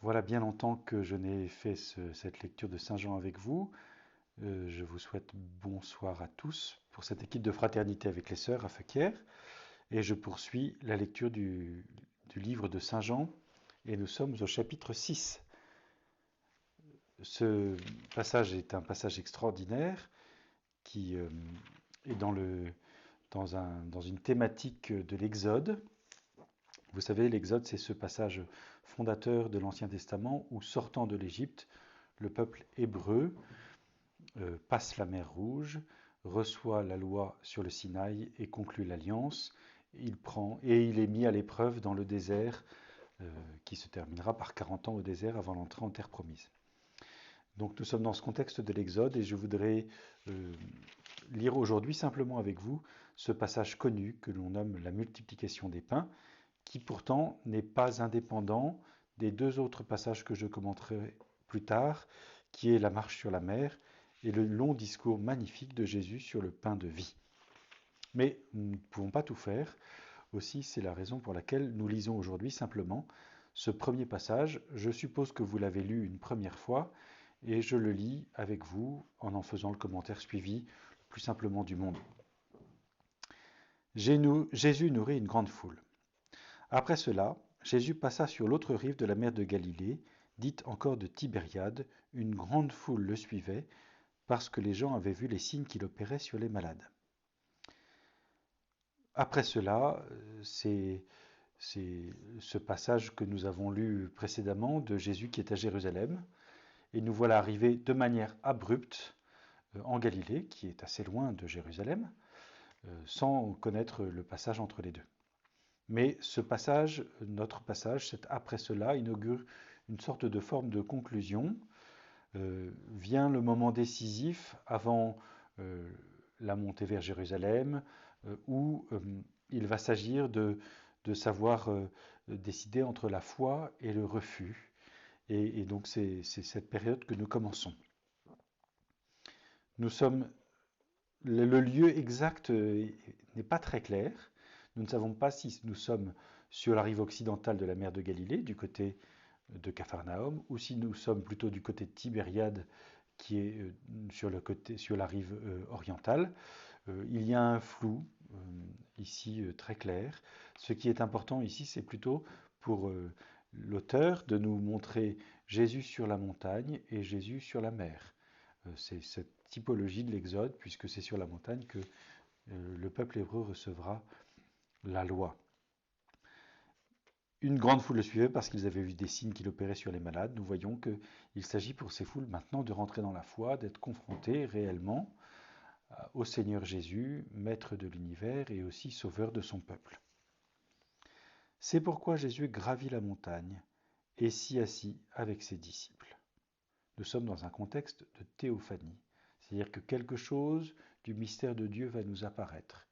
Voilà bien longtemps que je n'ai fait cette lecture de Saint Jean avec vous. Je vous souhaite bonsoir à tous pour cette équipe de fraternité avec les sœurs à Fekir. Et je poursuis la lecture du livre de Saint Jean et nous sommes au chapitre 6. Ce passage est un passage extraordinaire qui est dans une thématique de l'Exode. Vous savez, l'Exode, c'est ce passage fondateur de l'Ancien Testament où, sortant de l'Égypte, le peuple hébreu passe la mer Rouge, reçoit la loi sur le Sinaï et conclut l'alliance. Il est mis à l'épreuve dans le désert, qui se terminera par 40 ans au désert avant l'entrée en terre promise. Donc nous sommes dans ce contexte de l'Exode et je voudrais lire aujourd'hui simplement avec vous ce passage connu que l'on nomme la multiplication des pains, qui pourtant n'est pas indépendant des deux autres passages que je commenterai plus tard, qui est la marche sur la mer et le long discours magnifique de Jésus sur le pain de vie. Mais nous ne pouvons pas tout faire. Aussi, c'est la raison pour laquelle nous lisons aujourd'hui simplement ce premier passage. Je suppose que vous l'avez lu une première fois et je le lis avec vous en faisant le commentaire suivi le plus simplement du monde. Jésus nourrit une grande foule. Après cela, Jésus passa sur l'autre rive de la mer de Galilée, dite encore de Tibériade. Une grande foule le suivait, parce que les gens avaient vu les signes qu'il opérait sur les malades. Après cela, c'est ce passage que nous avons lu précédemment de Jésus qui est à Jérusalem, et nous voilà arrivés de manière abrupte en Galilée, qui est assez loin de Jérusalem, sans connaître le passage entre les deux. Mais ce passage, notre passage, c'est après cela, inaugure une sorte de forme de conclusion. Vient le moment décisif avant la montée vers Jérusalem, où il va s'agir de savoir décider entre la foi et le refus. Et donc c'est cette période que nous commençons. Nous sommes le lieu exact n'est pas très clair. Nous ne savons pas si nous sommes sur la rive occidentale de la mer de Galilée, du côté de Capharnaüm, ou si nous sommes plutôt du côté de Tibériade, qui est sur la rive orientale. Il y a un flou ici très clair. Ce qui est important ici, c'est plutôt pour l'auteur de nous montrer Jésus sur la montagne et Jésus sur la mer. C'est cette typologie de l'Exode, puisque c'est sur la montagne que le peuple hébreu recevra la loi. Une grande foule le suivait parce qu'ils avaient vu des signes qu'il opérait sur les malades. Nous voyons qu'il s'agit pour ces foules maintenant de rentrer dans la foi, d'être confrontés réellement au Seigneur Jésus, maître de l'univers et aussi sauveur de son peuple. C'est pourquoi Jésus gravit la montagne et s'y assit avec ses disciples. Nous sommes dans un contexte de théophanie, c'est-à-dire que quelque chose du mystère de Dieu va nous apparaître.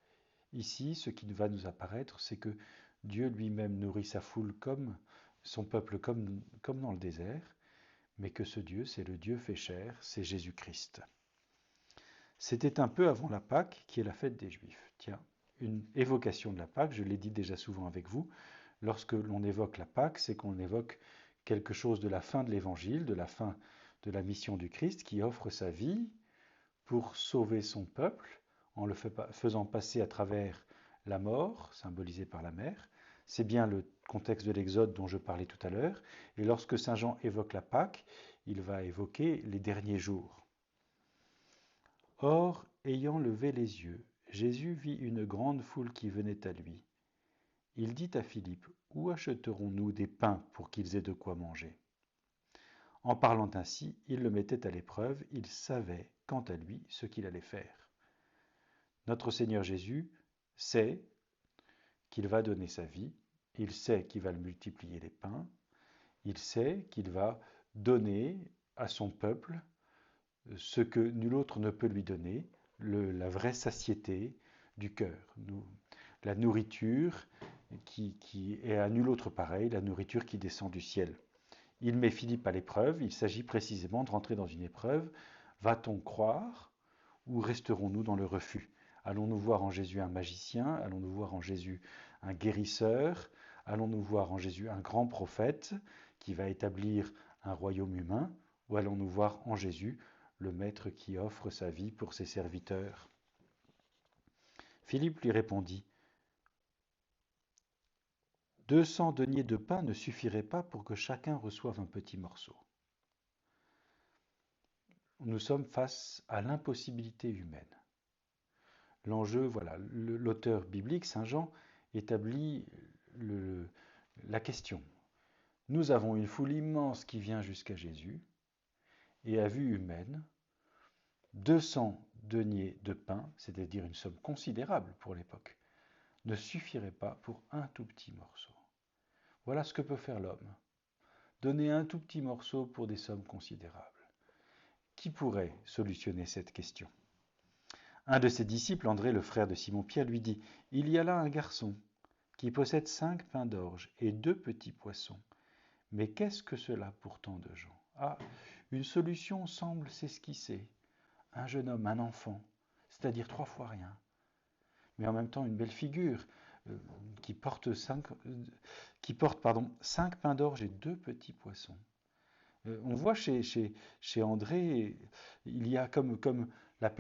Ici, ce qui va nous apparaître, c'est que Dieu lui-même nourrit sa foule comme son peuple, comme dans le désert, mais que ce Dieu, c'est le Dieu fait chair, c'est Jésus-Christ. C'était un peu avant la Pâque, qui est la fête des Juifs. Tiens, une évocation de la Pâque, je l'ai dit déjà souvent avec vous, lorsque l'on évoque la Pâque, c'est qu'on évoque quelque chose de la fin de l'Évangile, de la fin de la mission du Christ, qui offre sa vie pour sauver son peuple, en le faisant passer à travers la mort, symbolisée par la mer. C'est bien le contexte de l'Exode dont je parlais tout à l'heure. Et lorsque Saint Jean évoque la Pâque, il va évoquer les derniers jours. Or, ayant levé les yeux, Jésus vit une grande foule qui venait à lui. Il dit à Philippe, où achèterons-nous des pains pour qu'ils aient de quoi manger? En parlant ainsi, il le mettait à l'épreuve, il savait, quant à lui, ce qu'il allait faire. Notre Seigneur Jésus sait qu'il va donner sa vie, il sait qu'il va multiplier les pains, il sait qu'il va donner à son peuple ce que nul autre ne peut lui donner, la vraie satiété du cœur, la nourriture qui est à nul autre pareil, la nourriture qui descend du ciel. Il met Philippe à l'épreuve, il s'agit précisément de rentrer dans une épreuve. Va-t-on croire ou resterons-nous dans le refus? Allons-nous voir en Jésus un magicien? Allons-nous voir en Jésus un guérisseur? Allons-nous voir en Jésus un grand prophète qui va établir un royaume humain, ou allons-nous voir en Jésus le Maître qui offre sa vie pour ses serviteurs? Philippe lui répondit, 200 deniers de pain ne suffiraient pas pour que chacun reçoive un petit morceau. Nous sommes face à l'impossibilité humaine. L'enjeu, voilà, l'auteur biblique, Saint Jean, établit la question. Nous avons une foule immense qui vient jusqu'à Jésus, et à vue humaine, 200 deniers de pain, c'est-à-dire une somme considérable pour l'époque, ne suffirait pas pour un tout petit morceau. Voilà ce que peut faire l'homme. Donner un tout petit morceau pour des sommes considérables. Qui pourrait solutionner cette question? Un de ses disciples, André, le frère de Simon-Pierre, lui dit, « Il y a là un garçon qui possède 5 pains d'orge et 2 petits poissons. Mais qu'est-ce que cela pour tant de gens? » Ah, une solution semble s'esquisser. Un jeune homme, un enfant, c'est-à-dire 3 fois rien. Mais en même temps une belle figure qui porte 5 pains d'orge et 2 petits poissons. On voit chez André, il y a comme la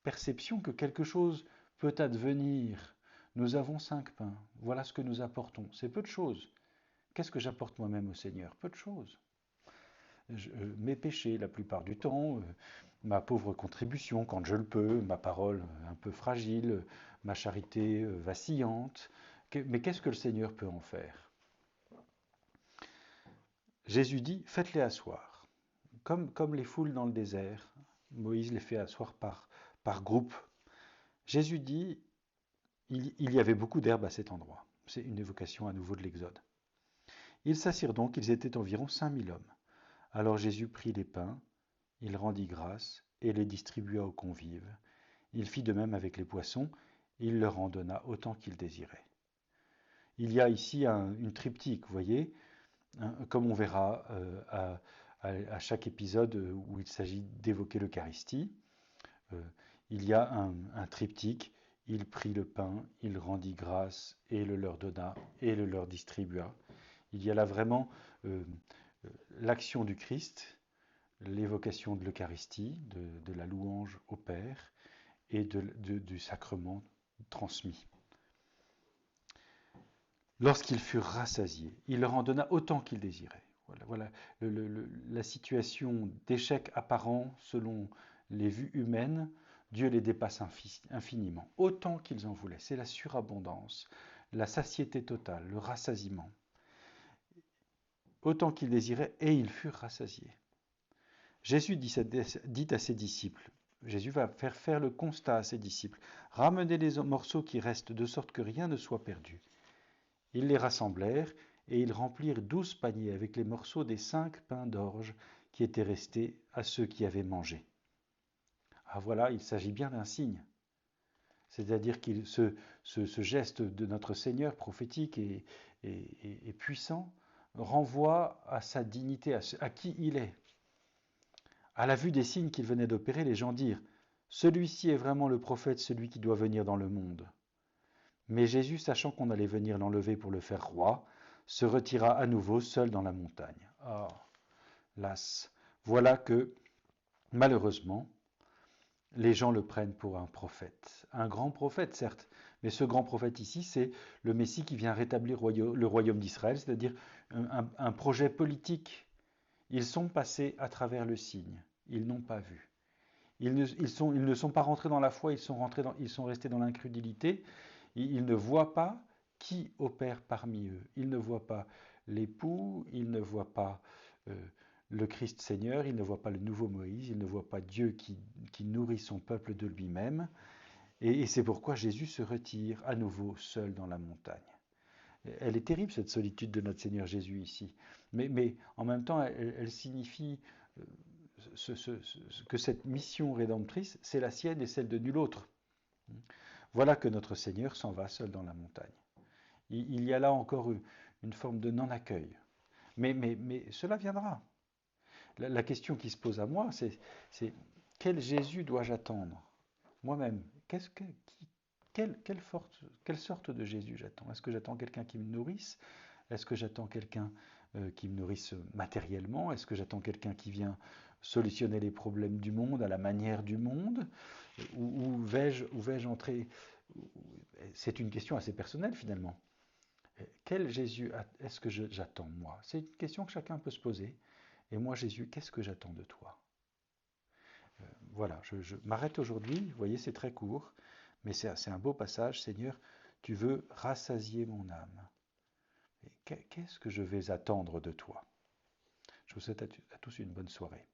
perception que quelque chose peut advenir. Nous avons 5 pains, voilà ce que nous apportons. C'est peu de choses. Qu'est-ce que j'apporte moi-même au Seigneur? Peu de choses. Mes péchés la plupart du temps, ma pauvre contribution quand je le peux, ma parole un peu fragile, ma charité vacillante. Mais qu'est-ce que le Seigneur peut en faire? Jésus dit, faites-les asseoir. Comme les foules dans le désert, Moïse les fait asseoir par groupe. Jésus dit, il y avait beaucoup d'herbe à cet endroit. C'est une évocation à nouveau de l'Exode. Ils s'assirent donc, ils étaient environ 5000 hommes. Alors Jésus prit les pains, il rendit grâce et les distribua aux convives. Il fit de même avec les poissons, il leur en donna autant qu'ils désiraient. Il y a ici une triptyque, vous voyez, comme on verra à chaque épisode où il s'agit d'évoquer l'Eucharistie. Il y a un triptyque, il prit le pain, il rendit grâce et le leur donna et le leur distribua. Il y a là vraiment l'action du Christ, l'évocation de l'Eucharistie, de la louange au Père et du sacrement transmis. Lorsqu'ils furent rassasiés, il leur en donna autant qu'ils désiraient. Voilà la situation d'échec apparent selon les vues humaines. Dieu les dépasse infiniment, autant qu'ils en voulaient. C'est la surabondance, la satiété totale, le rassasiement. Autant qu'ils désiraient, et ils furent rassasiés. Jésus dit à ses disciples, Jésus va faire le constat à ses disciples, ramenez les morceaux qui restent de sorte que rien ne soit perdu. Ils les rassemblèrent et ils remplirent 12 paniers avec les morceaux des 5 pains d'orge qui étaient restés à ceux qui avaient mangé. Ah voilà, il s'agit bien d'un signe. C'est-à-dire que ce geste de notre Seigneur prophétique et puissant renvoie à sa dignité, à qui il est. À la vue des signes qu'il venait d'opérer, les gens dirent « Celui-ci est vraiment le prophète, celui qui doit venir dans le monde. » Mais Jésus, sachant qu'on allait venir l'enlever pour le faire roi, se retira à nouveau seul dans la montagne. Ah, las, voilà que, malheureusement, les gens le prennent pour un prophète. Un grand prophète, certes, mais ce grand prophète ici, c'est le Messie qui vient rétablir le royaume d'Israël, c'est-à-dire un projet politique. Ils sont passés à travers le signe, ils n'ont pas vu. Ils ne sont pas rentrés dans la foi, ils sont restés dans l'incrédulité. Ils ne voient pas qui opère parmi eux. Ils ne voient pas l'époux, ils ne voient pas le Christ Seigneur, ils ne voient pas le nouveau Moïse, ils ne voient pas Dieu qui nourrit son peuple de lui-même. Et c'est pourquoi Jésus se retire à nouveau seul dans la montagne. Elle est terrible cette solitude de notre Seigneur Jésus ici. Mais en même temps, elle signifie que cette mission rédemptrice, c'est la sienne et celle de nul autre. Voilà que notre Seigneur s'en va seul dans la montagne. Il y a là encore une forme de non-accueil. Mais cela viendra. La question qui se pose à moi, c'est quel Jésus dois-je attendre moi-même? Quelle sorte de Jésus j'attends? Est-ce que j'attends quelqu'un qui me nourrisse? Est-ce que j'attends quelqu'un qui me nourrisse matériellement? Est-ce que j'attends quelqu'un qui vient solutionner les problèmes du monde à la manière du monde? Ou vais-je entrer? C'est une question assez personnelle finalement. Quel Jésus est-ce que j'attends moi? C'est une question que chacun peut se poser. Et moi, Jésus, qu'est-ce que j'attends de toi? Voilà, je m'arrête aujourd'hui. Vous voyez, c'est très court, mais c'est un beau passage. Seigneur, tu veux rassasier mon âme. Qu'est-ce que je vais attendre de toi? Je vous souhaite à tous une bonne soirée.